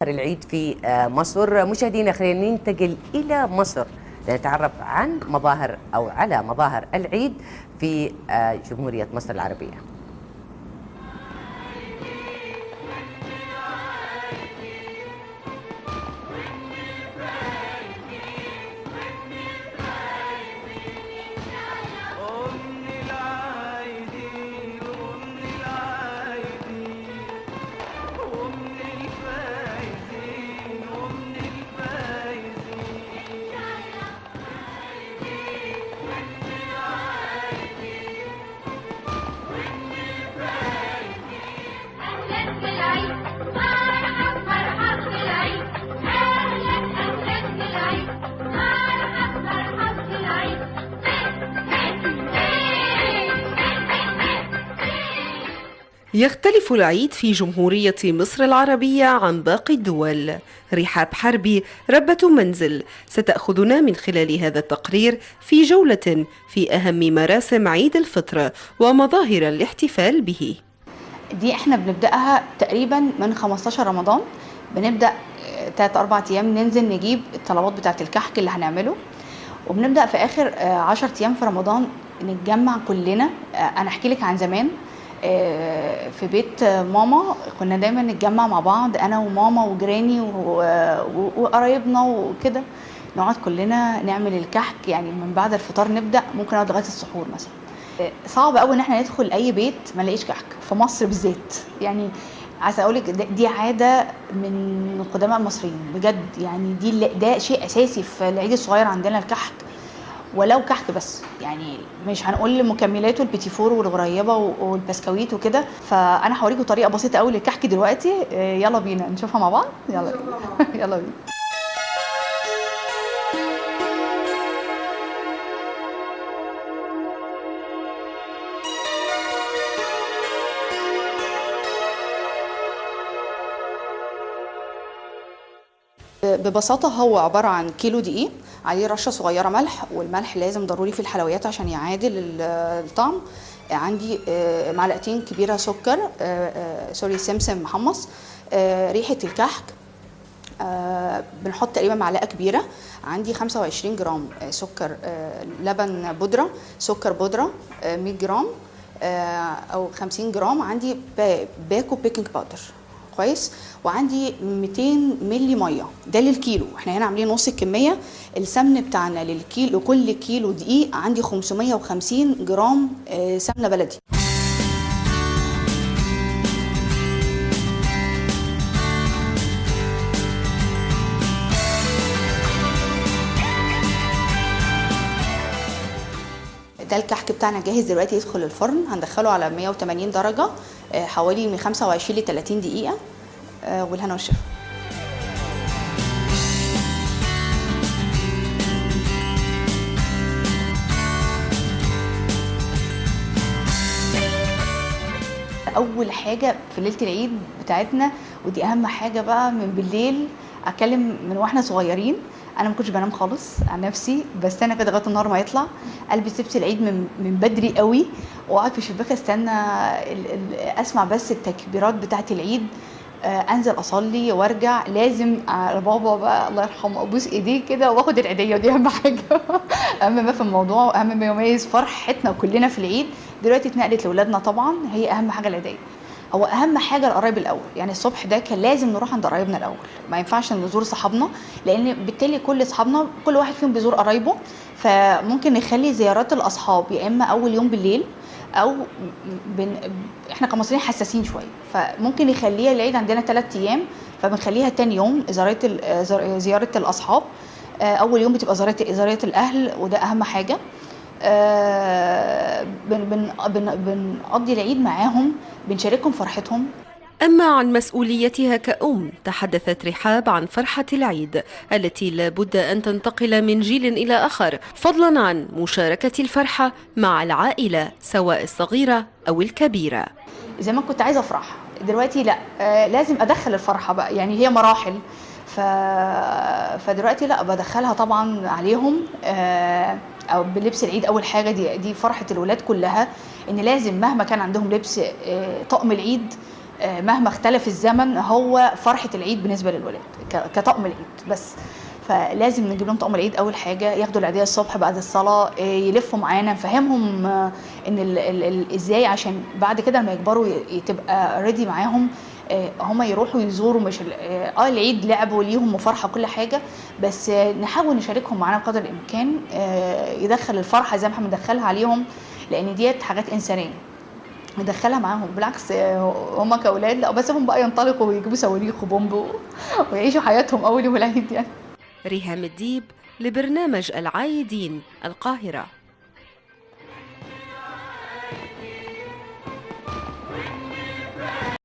العيد في مصر. مشاهدينا، خلينا ننتقل إلى مصر لنتعرف عن مظاهر أو على مظاهر العيد في جمهورية مصر العربية. يختلف العيد في جمهورية مصر العربية عن باقي الدول. رحاب حربي ربة منزل ستأخذنا من خلال هذا التقرير في جولة في أهم مراسم عيد الفطر ومظاهر الاحتفال به. دي احنا بنبدأها تقريبا من 15 رمضان، بنبدأ 3-4 أيام ننزل نجيب الطلبات بتاعة الكحك اللي هنعمله، وبنبدأ في آخر 10 أيام في رمضان نتجمع كلنا. أنا أحكي لك عن زمان في بيت ماما كنا دايما نتجمع مع بعض، انا وماما وجيراني وقرايبنا وكده، نقعد كلنا نعمل الكحك. يعني من بعد الفطار نبدا، ممكن نقعد لغايه السحور مثلا. صعب قوي ان احنا ندخل اي بيت ما نلاقيش كحك في مصر بالذات. يعني عايزه اقول لك دي عاده من قدماء المصريين بجد. يعني ده شيء اساسي في العيد الصغير عندنا، الكحك ولو كحك بس. يعني مش هنقول مكملاته البيتي فور والغريبه والبسكويت وكده. فانا هوريكم طريقه بسيطه قوي للكحك دلوقتي. يلا بينا نشوفها مع بعض. يلا يلا بينا. ببساطة هو عبارة عن كيلو دقيق عليه رشة صغيرة ملح، والملح لازم ضروري في الحلويات عشان يعادل الطعم. عندي معلقتين كبيرة سكر، سمسم محمص. ريحة الكحك بنحط تقريبا معلقة كبيرة. عندي 25 جرام سكر، لبن بودرة، سكر بودرة 100 جرام أو 50 جرام. عندي باكو بيكنج باودر كويس، وعندي 200 ملي ميه. ده للكيلو، احنا هنا عاملين نص الكميه. السمن بتاعنا للكيلو، كل كيلو دقيق عندي 550 جرام سمنه بلدي. ده الكحك بتاعنا جاهز دلوقتي، يدخل الفرن. هندخله على 180 درجه حوالي من 25 ل 30 دقيقه، والهنا والشفا. اول حاجه في ليله العيد بتاعتنا، ودي اهم حاجه بقى، من بالليل اتكلم من واحنا صغيرين. انا ما كنتش بنام خالص عن نفسي، بس انا كده لغايه النهار ما يطلع البس لبس العيد من بدري قوي، واقعد في الشباك استنى اسمع بس التكبيرات بتاعه العيد. انزل اصلي وارجع، لازم على بابا بقى الله يرحمه ابوس ايديه كده واخد العيديه، ودي اهم حاجه. اهم ما في الموضوع واهم ما يميز فرحتنا كلنا في العيد. دلوقتي اتنقلت لاولادنا طبعا، هي اهم حاجه العيديه. هو اهم حاجه القرايب الاول. يعني الصبح ده كان لازم نروح عند قرايبنا الاول، ما ينفعش نزور صحابنا، لان بالتالي كل صحابنا كل واحد فيهم بيزور قرايبه. فممكن نخلي زيارات الاصحاب يا اما اول يوم بالليل، او احنا كمصريين حساسين شويه، فممكن نخليها العيد عندنا 3 ايام، فبنخليها تاني يوم زياره الاصحاب. اول يوم بتبقى زياره الاهل، وده اهم حاجه. بنقضي العيد معاهم، بنشاركهم فرحتهم. أما عن مسؤوليتها كأم، تحدثت رحاب عن فرحة العيد التي لا بد أن تنتقل من جيل إلى آخر، فضلا عن مشاركة الفرحة مع العائلة سواء الصغيرة أو الكبيرة. زمان كنت عايزة أفرح، دلوقتي لا، لازم أدخل الفرحة بقى. يعني هي مراحل، فدلوقتي لا، بدخلها طبعا عليهم. او بلبس العيد. اول حاجه دي فرحه الولاد كلها، ان لازم مهما كان عندهم لبس طقم العيد مهما اختلف الزمن هو فرحة العيد بالنسبة للولاد كطقم العيد بس. فلازم نجيب لهم طقم العيد اول حاجه، ياخدوا العيديه الصبح بعد الصلاه، يلفوا معانا نفهمهم ان ازاي عشان بعد كده لما يكبروا تبقى ريدي معاهم هم يروحوا يزوروا. مش العيد لعب وليهم وفرحه وكل حاجه، بس نحاول نشاركهم معانا بقدر الامكان، يدخل الفرحه زي ما احنا بندخلها عليهم، لان ديت حاجات انسانيه ندخلها معاهم. بالعكس هم كاولاد لا، بس هم بقى ينطلقوا ويجيبوا صواريخ وبومب ويعيشوا حياتهم اول يوم العيد يعني. ريهام الديب لبرنامج العايدين، القاهرة.